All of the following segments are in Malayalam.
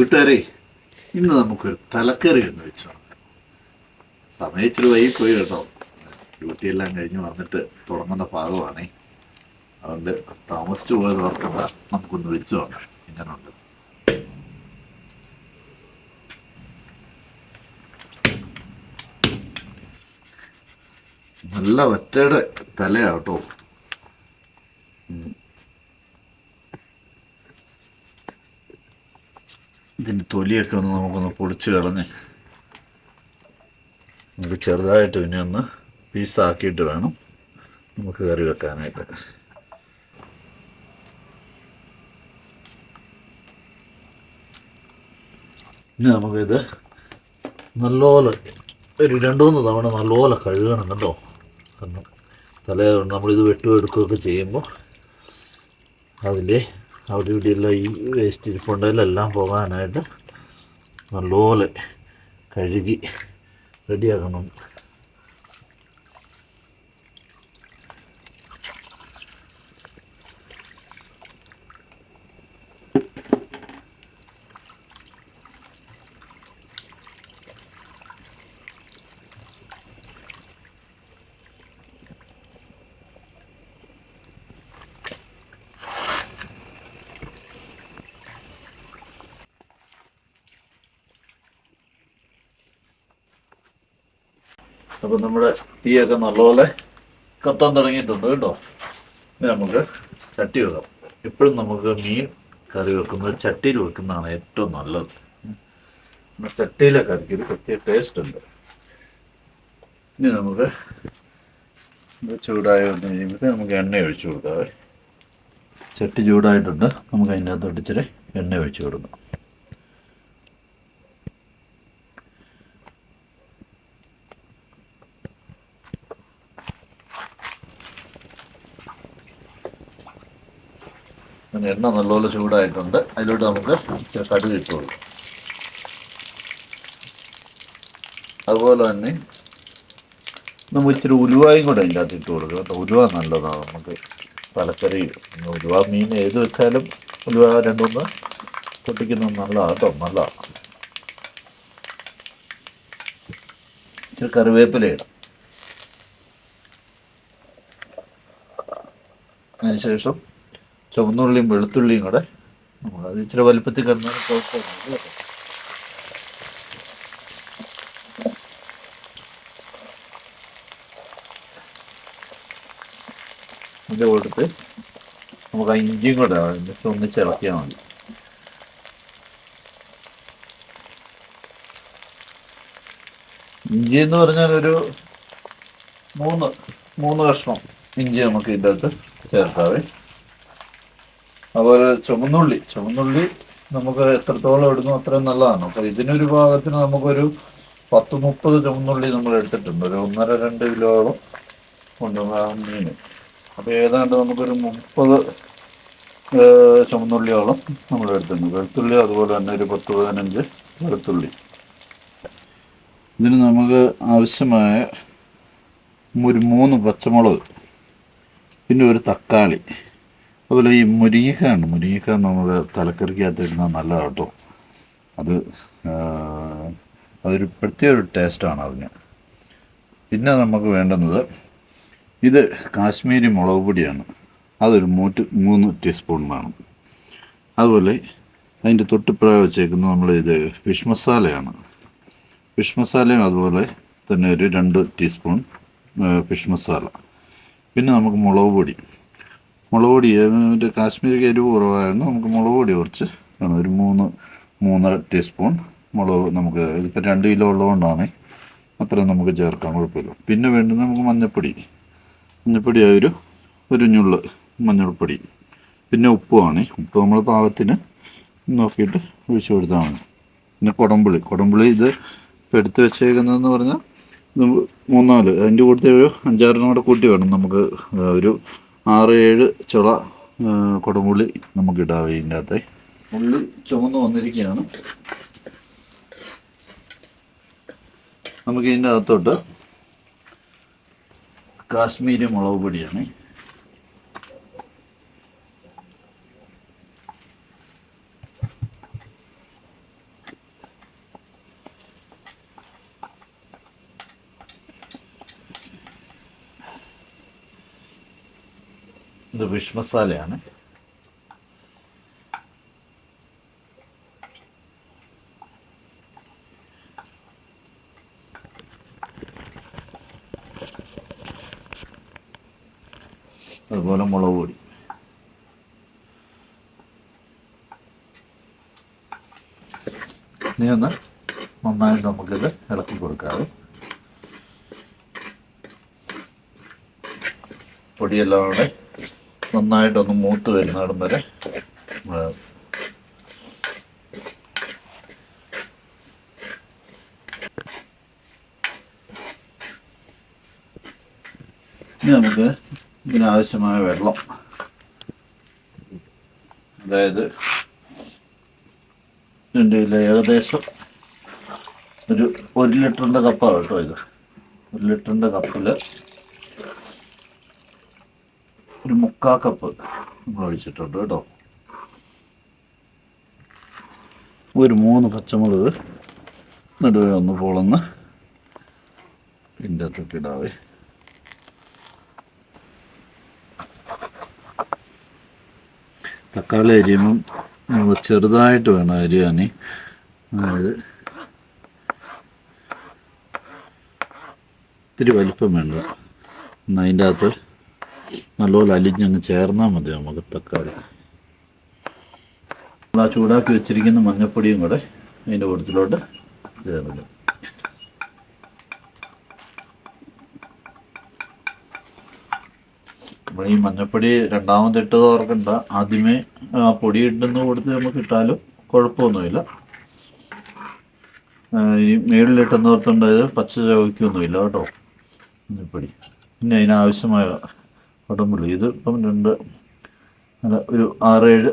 കൂട്ടുകാരെ, ഇന്ന് നമുക്കൊരു തലക്കറി എന്ന് വെച്ചോ. സമയം ഇച്ചിരി വൈകി പോയി കേട്ടോ. ഡ്യൂട്ടിയെല്ലാം കഴിഞ്ഞ് വന്നിട്ട് തുടങ്ങുന്ന ഭാഗമാണേ. അതുകൊണ്ട് താമസിച്ചു പോയത് ഓർക്കണ്ട, നമുക്കൊന്ന് വെച്ച് നോക്കാം ഇങ്ങനുണ്ട്. നല്ല വറ്റയുടെ തലയാട്ടോ. ഇതിൻ്റെ തൊലിയൊക്കെ ഒന്ന് നമുക്കൊന്ന് പൊളിച്ച് കളഞ്ഞ് നമുക്ക് ചെറുതായിട്ട് പിന്നെ ഒന്ന് പീസാക്കിയിട്ട് വേണം നമുക്ക് കറി വെക്കാനായിട്ട്. ഇനി നമുക്കിത് നല്ലപോലെ ഒരു 2-3 തവണ നല്ലപോലെ കഴുകണം കേട്ടോ. കാരണം നമ്മളിത് വെട്ടുമെടുക്കുകയൊക്കെ ചെയ്യുമ്പോൾ അവിടെ ഇവിടെയെല്ലാം ഈ വേസ്റ്റ് ഇരിപ്പുണ്ടെല്ലാം പോകാനായിട്ട് നല്ലപോലെ കഴുകി റെഡിയാക്കണം. അപ്പം നമ്മുടെ തീയൊക്കെ നല്ലപോലെ കത്താൻ തുടങ്ങിയിട്ടുണ്ട് കേട്ടോ. ഇനി നമുക്ക് ചട്ടി വെക്കാം. എപ്പോഴും നമുക്ക് മീൻ കറി വെക്കുന്നത് ചട്ടിയിൽ വെക്കുന്നതാണ് ഏറ്റവും നല്ലത്. ചട്ടിയിലെ കറിക്ക് ഒരു പ്രത്യേക ടേസ്റ്റ് ഉണ്ട്. ഇനി നമുക്ക് ചൂടായി വന്നു കഴിയുമ്പോൾ നമുക്ക് എണ്ണ ഒഴിച്ചു കൊടുക്കാവേ. ചട്ടി ചൂടായിട്ടുണ്ട്. നമുക്ക് അതിനകത്തോട്ട് ഇച്ചിരി എണ്ണ ഒഴിച്ചു കൊടുക്കാം. എണ്ണ നല്ലപോലെ ചൂടായിട്ടുണ്ട്. അതിലോട്ട് നമുക്ക് കടുക് ഇട്ട് കൊടുക്കാം. അതുപോലെ തന്നെ നമുക്ക് ഇച്ചിരി ഉലുവായും കൂടെ അതിൻ്റെ അകത്ത് ഇട്ട് കൊടുക്കുക കേട്ടോ. ഉലുവ നല്ലതാണ് നമുക്ക് തലക്കറി. ഉലുവ മീൻ ഏത് വെച്ചാലും ഉലുവ 2-3 പൊട്ടിക്കുന്നത് നല്ലതാണ് കേട്ടോ, നല്ലതാണ്. ഇച്ചിരി കറിവേപ്പില ഇടാം. അതിനുശേഷം ചുവന്നുള്ളിയും വെളുത്തുള്ളിയും കൂടെ അത് ഇച്ചിരി വലുപ്പത്തിൽ കിടന്നാൽ കുഴപ്പമൊന്നുമില്ല കേട്ടോ. ഇതിൻ്റെ കൊടുത്ത് നമുക്ക് ആ ഇഞ്ചിയും കൂടെ ഒന്നിച്ച് ഇളക്കിയാൽ മതി. ഇഞ്ചി എന്ന് പറഞ്ഞാൽ ഒരു 3 കഷ്ണം ഇഞ്ചി നമുക്ക് ഇതിൻ്റെ അകത്ത് ചേർക്കാവേ. അതുപോലെ ചുവന്നുള്ളി നമുക്ക് എത്രത്തോളം ഇടുന്നു അത്രയും നല്ലതാണ്. അപ്പോൾ ഇതിനൊരു ഭാഗത്തിന് നമുക്കൊരു 10-30 ചുവന്നുള്ളി നമ്മൾ എടുത്തിട്ടുണ്ട്. ഒരു 1.5-2 കിലോളം ഉണ്ട് മീൻ. അപ്പോൾ ഏതാണ്ട് നമുക്കൊരു 30 ചുവന്നുള്ളിയോളം നമ്മൾ എടുത്തിട്ടുണ്ട്. വെളുത്തുള്ളി അതുപോലെ തന്നെ ഒരു 10-15 വെളുത്തുള്ളി. ഇതിന് നമുക്ക് ആവശ്യമായ ഒരു 3 പച്ചമുളക്, പിന്നെ ഒരു തക്കാളി. അതുപോലെ ഈ മുരിങ്ങക്ക നമുക്ക് തലക്കറിക്കകത്ത് ഇടുന്നത് നല്ലതാണ് കേട്ടോ. അതൊരു പ്രത്യേക ഒരു ടേസ്റ്റാണ് അതിന്. പിന്നെ നമുക്ക് വേണ്ടുന്നത് ഇത് കാശ്മീരി മുളക് പൊടിയാണ്. അതൊരു 3 ടീസ്പൂൺ വേണം. അതുപോലെ അതിൻ്റെ തൊട്ടിപ്പുറകെ വെച്ചേക്കുന്നത് ഇത് ഫിഷ് മസാലയാണ്. ഫിഷ് മസാലയും അതുപോലെ തന്നെ ഒരു 2 ടീസ്പൂൺ ഫിഷ് മസാല. പിന്നെ നമുക്ക് മുളക് പൊടി ഒരു കാശ്മീരി എരിവ് കുറവായിരുന്നു. നമുക്ക് മുളക് പൊടി കുറച്ച് വേണം. ഒരു 3-3.5 ടീസ്പൂൺ മുളക്. നമുക്ക് ഇതിപ്പോൾ 2 കിലോ ഉള്ളതുകൊണ്ടാണ് അത്രയും നമുക്ക് ചേർക്കാൻ കുഴപ്പമില്ല. പിന്നെ വേണ്ടുന്നത് നമുക്ക് മഞ്ഞൾപ്പൊടി ഒരു ഞുള്ള് മഞ്ഞൾപ്പൊടി. പിന്നെ ഉപ്പുമാണ്. ഉപ്പ് നമ്മൾ പാകത്തിന് നോക്കിയിട്ട് ഒഴിച്ചു കൊടുത്താൽ മതി. പിന്നെ കുടംപുളി ഇത് ഇപ്പോൾ എടുത്ത് വെച്ചേക്കുന്നതെന്ന് പറഞ്ഞാൽ 3-4 അതിൻ്റെ കൂട്ടത്തിൽ ഒരു 5-6 കൂടെ കൂട്ടി വേണം നമുക്ക്. ഒരു 6-7 ചുള കുടംപുളി നമുക്കിടാം. ഇതിൻ്റെ അകത്തെ ഉള്ളി ചുമന്ന് വന്നിരിക്കുകയാണ്. നമുക്ക് ഇതിൻ്റെ അകത്തോട്ട് കാശ്മീരി മുളക് പൊടിയാണ്. ഇത് ഫിഷ് മസാലയാണ്. അതുപോലെ മുളക് പൊടി. ഇനി ഒന്ന് നന്നായിട്ട് നമുക്കിത് ഇളക്കി കൊടുക്കാതെ പൊടിയെല്ലാം കൂടെ നന്നായിട്ടൊന്ന് മൂത്ത് വരുന്നിടം വരെ ഇനി നമുക്ക് ഇതിനാവശ്യമായ വെള്ളം, അതായത് ഇതിൻ്റെ ഏകദേശം ഒരു 1 ലിറ്ററിൻ്റെ കപ്പാണ് കേട്ടോ ഇത്. 1 ലിറ്ററിൻ്റെ കപ്പിൽ ഒരു 3/4 കപ്പ് നമ്മൾ ഒഴിച്ചിട്ടുണ്ട് കേട്ടോ. ഒരു 3 പച്ചമുളക് നടുവേ ഒന്ന് പൊളന്ന് ഇതിൻ്റെ അകത്തൊക്കെ ഇടാവേ. തക്കാളി അരിയുമ്പം നമ്മൾ ചെറുതായിട്ട് വേണം അരിയാൻ. അതായത് ഇത്തിരി വലിപ്പം വേണ്ട. അതിൻ്റെ അകത്ത് നല്ലപോലെ അലിഞ്ഞങ്ങ് ചേർന്നാൽ മതി നമുക്ക് തക്കാളി. നമ്മൾ ആ ചൂടാക്കി വെച്ചിരിക്കുന്ന മഞ്ഞൾപ്പൊടിയും കൂടെ അതിൻ്റെ കൂട്ടത്തിലോട്ട് ചേർക്കും. നമ്മൾ ഈ മഞ്ഞൾപ്പൊടി രണ്ടാമതിട്ടത് ഓർക്കണ്ട, ആദ്യമേ ആ പൊടി ഇടുന്ന കൊടുത്ത് നമുക്ക് ഇട്ടാലും കുഴപ്പമൊന്നുമില്ല. ഈ മേളിലിട്ടെന്ന് ഓർത്തുണ്ടായത് പച്ച ചവയ്ക്കൊന്നുമില്ല കേട്ടോ മഞ്ഞൾപ്പൊടി. പിന്നെ അതിനാവശ്യമായ കുടംപുളി, ഇത് ഇപ്പം ഒരു 6-7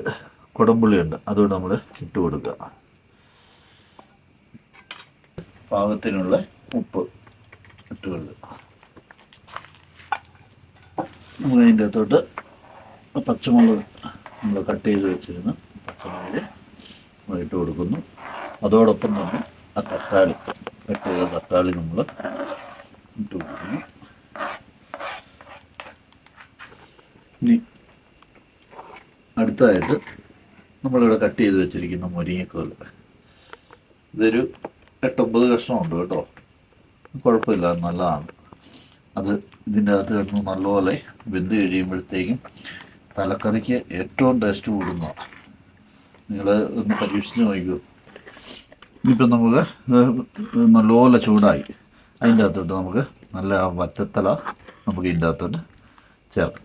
കുടംപുളിയുണ്ട്, അതുകൊണ്ട് നമ്മൾ ഇട്ട് കൊടുക്കുക. പാകത്തിനുള്ള ഉപ്പ് ഇട്ട് കൊടുക്കുക. നമ്മൾ അതിൻ്റെ അകത്തോട്ട് പച്ചമുളക് നമ്മൾ കട്ട് ചെയ്ത് വെച്ചിരുന്ന പച്ചമുളക് നമ്മൾ ഇട്ട് കൊടുക്കുന്നു. അതോടൊപ്പം തന്നെ ആ തക്കാളി, കട്ട് ചെയ്ത തക്കാളി നമ്മൾ ഇട്ട് കൊടുക്കുന്നു. ഇനി അടുത്തതായിട്ട് നമ്മളിവിടെ കട്ട് ചെയ്ത് വെച്ചിരിക്കുന്ന മുരിങ്ങക്കോല്, ഇതൊരു 8-9 കഷ്ണമുണ്ട് കേട്ടോ, കുഴപ്പമില്ല, നല്ലതാണ്. അത് ഇതിൻ്റെ അകത്ത് കിടന്ന് നല്ലപോലെ വെന്ത് കഴിയുമ്പോഴത്തേക്കും തലക്കറിക്ക് ഏറ്റവും ടേസ്റ്റ് കൂടുന്നതാണ്. നിങ്ങൾ ഒന്ന് പരീക്ഷിച്ച് നോക്കൂ. ഇനിയിപ്പം നമുക്ക് നല്ലപോലെ ചൂടായി, അതിൻ്റെ അകത്തോട്ട് നമുക്ക് നല്ല ആ വറ്റത്തല നമുക്ക് ഇതിൻ്റെ അകത്തോട്ട് ചേർക്കാം.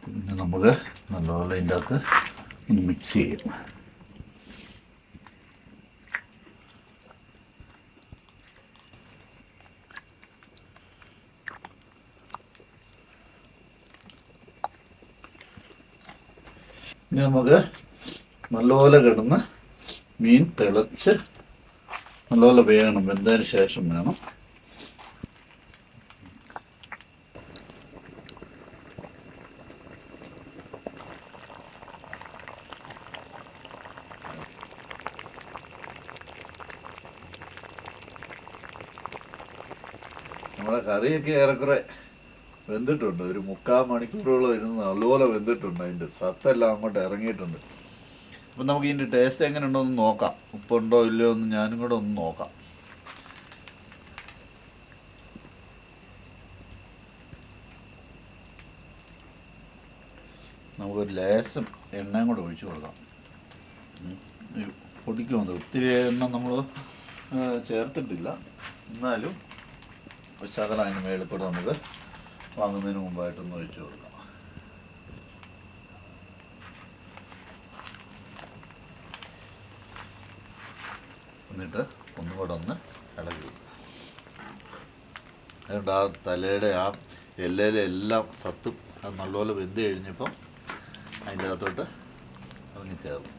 പിന്നെ നമുക്ക് നല്ലപോലെ ഇതിൻ്റെ അകത്ത് ഒന്ന് മിക്സ് ചെയ്യും. ഇനി നമുക്ക് നല്ലപോലെ കിടന്ന് മീൻ തിളച്ച് നല്ലപോലെ വേകണം. വെന്തതിന് ശേഷം വേണം നമ്മളെ കറിയൊക്കെ ഏറെക്കുറെ വെന്തിട്ടുണ്ട്. ഒരു 3/4 മണിക്കൂറോളം ഇരുന്ന് നല്ലപോലെ വെന്തിട്ടുണ്ട്. അതിൻ്റെ സത്തെല്ലാം അങ്ങോട്ട് ഇറങ്ങിയിട്ടുണ്ട്. അപ്പം നമുക്ക് ഇതിൻ്റെ ടേസ്റ്റ് എങ്ങനെ ഉണ്ടോ എന്ന് നോക്കാം. ഉപ്പുണ്ടോ ഇല്ലയോ എന്ന് ഞാനും കൂടെ ഒന്ന് നോക്കാം. നമുക്കൊരു ലേശം എണ്ണയും കൂടെ ഒഴിച്ചു കൊടുക്കാം. പൊടിക്കുമത് ഒത്തിരി എണ്ണ നമ്മൾ ചേർത്തിട്ടില്ല, എന്നാലും ഒരു ശകലം അതിന് മേളിൽ കൂടെ നമുക്ക് വാങ്ങുന്നതിന് മുമ്പായിട്ടൊന്ന് ഒഴിച്ചു കൊടുക്കാം. എന്നിട്ട് ഒന്നുകൂടെ ഒന്ന് ഇളകി. അതുകൊണ്ട് ആ തലയുടെ ആ എല്ലയിലെ എല്ലാം സത്തും അത് നല്ലപോലെ വെന്ത് കഴിഞ്ഞപ്പം അതിൻ്റെ അകത്തോട്ട് ഇറങ്ങി ചേർന്നു.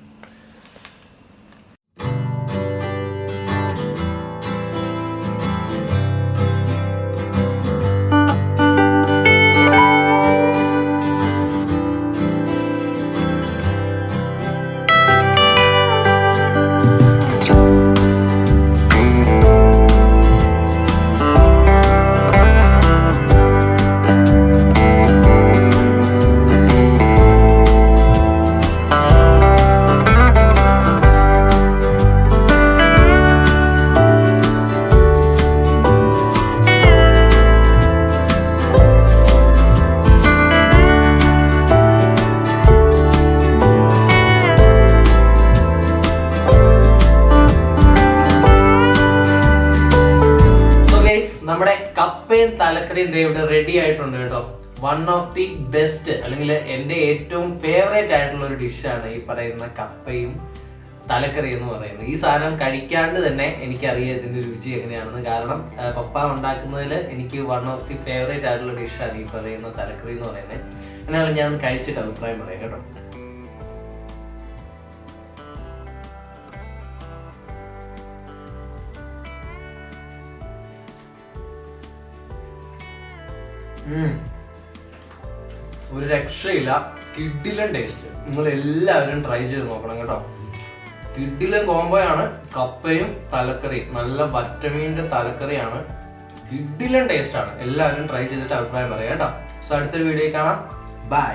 കപ്പയും തലക്കറിയും ഇവിടെ റെഡി ആയിട്ടുണ്ട് കേട്ടോ. വൺ ഓഫ് ദി ബെസ്റ്റ് അല്ലെങ്കിൽ എൻ്റെ ഏറ്റവും ഫേവറേറ്റ് ആയിട്ടുള്ള ഒരു ഡിഷാണ് ഈ പറയുന്ന കപ്പയും തലക്കറി എന്ന് പറയുന്നത്. ഈ സാധനം കഴിക്കാണ്ട് തന്നെ എനിക്കറിയാം ഇതിൻ്റെ രുചി എങ്ങനെയാണെന്ന്. കാരണം പപ്പ ഉണ്ടാക്കുന്നതിൽ എനിക്ക് വൺ ഓഫ് ദി ഫേവറേറ്റ് ആയിട്ടുള്ള ഡിഷാണ് ഈ പറയുന്ന തലക്കറി എന്ന് പറയുന്നത്. അങ്ങനെയാണ് ഞാൻ കഴിച്ചിട്ട് അഭിപ്രായം പറയാം കേട്ടോ. ഒരു രക്ഷയില്ല, കിഡിലൻ ടേസ്റ്റ്. നിങ്ങൾ എല്ലാവരും ട്രൈ ചെയ്ത് നോക്കണം കേട്ടോ. കിഡിലൻ കോംബോയാണ് കപ്പയും തലക്കറിയും. നല്ല വറ്റമീൻ്റെ തലക്കറിയാണ്, കിഡിലൻ ടേസ്റ്റ് ആണ്. എല്ലാവരും ട്രൈ ചെയ്തിട്ട് അഭിപ്രായം പറയാം കേട്ടോ. സോ അടുത്തൊരു വീഡിയോ കാണാം. ബൈ.